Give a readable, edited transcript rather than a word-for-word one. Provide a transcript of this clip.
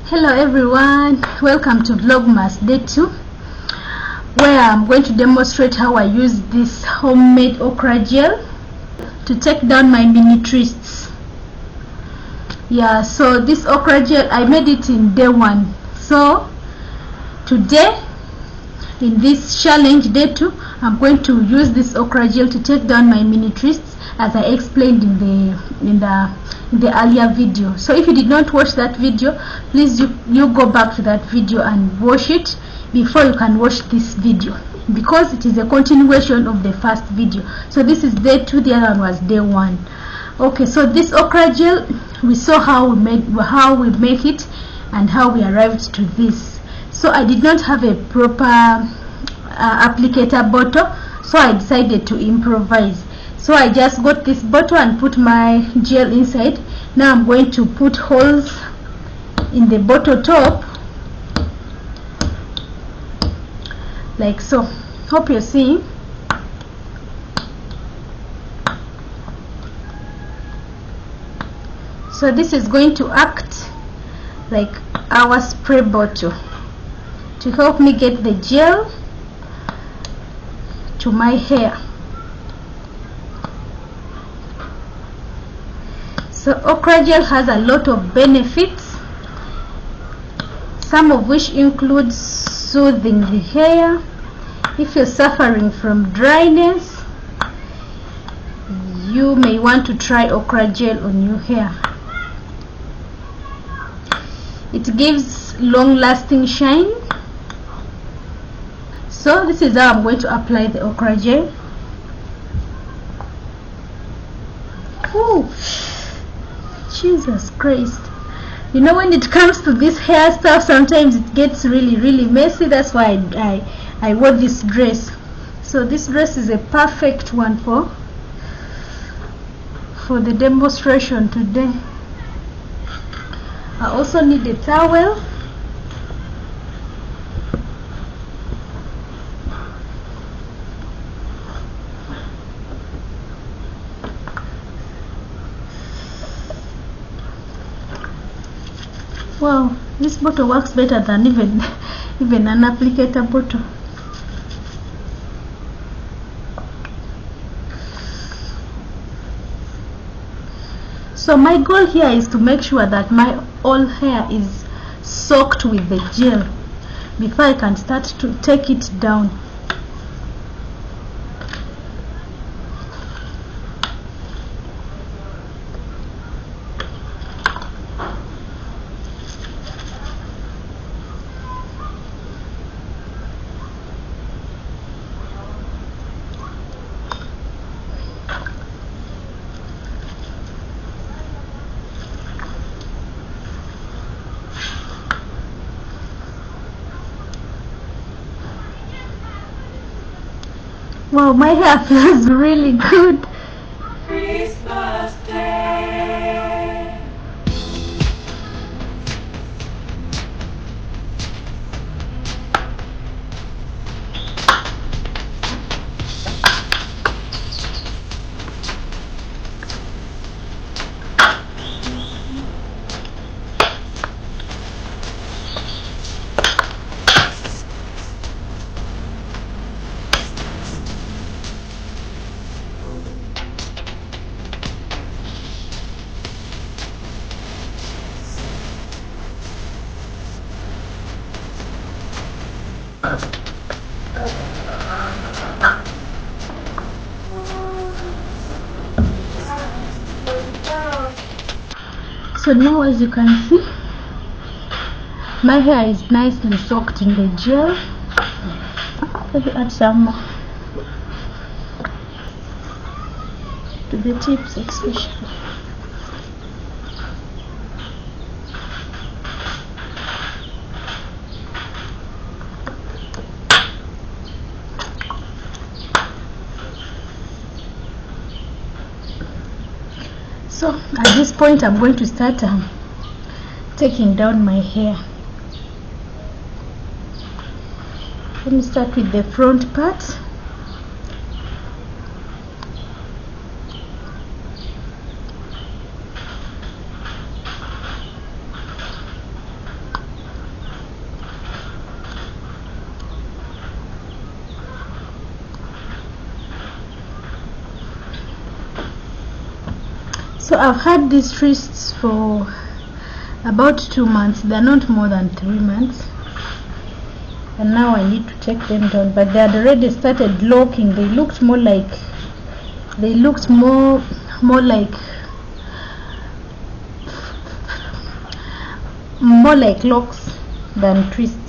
Hello everyone, welcome to Vlogmas Day 2, where I'm going to demonstrate how I use this homemade okra gel to take down my mini twists. Yeah, so this okra gel I made it in day 1. So today in this challenge day 2, I'm going to use this okra gel to take down my mini twists, as I explained in the earlier video. So if you did not watch that video, please you go back to that video and watch it before you can watch this video, because it is a continuation of the first video. So this is day 2, the other one was day 1. Okay, so this okra gel, we saw how we make it and how we arrived to this. So I did not have a proper applicator bottle, so I decided to improvise. So I just got this bottle and put my gel inside. Now I'm going to put holes in the bottle top like so. Hope you're seeing. So this is going to act like our spray bottle to help me get the gel to my hair. So okra gel has a lot of benefits, some of which include soothing the hair. If you're suffering from dryness, you may want to try okra gel on your hair. It gives long-lasting shine. So this is how I'm going to apply the okra gel. Ooh, Jesus Christ. You know, when it comes to this hair stuff, sometimes it gets really messy. That's why I wore this dress. So this dress is a perfect one for the demonstration today. I also need a towel. Wow, this bottle works better than even an applicator bottle. So my goal here is to make sure that my whole hair is soaked with the gel before I can start to take it down. Wow, my hair feels really good. Christmas Day. So now, as you can see, my hair is nicely soaked in the gel. Let me add some more to the tips especially. So at this point I'm going to start taking down my hair. Let me start with the front part. So I've had these twists for about 2 months. They're not more than 3 months, and now I need to take them down, but they had already started locking. They looked more like locks than twists.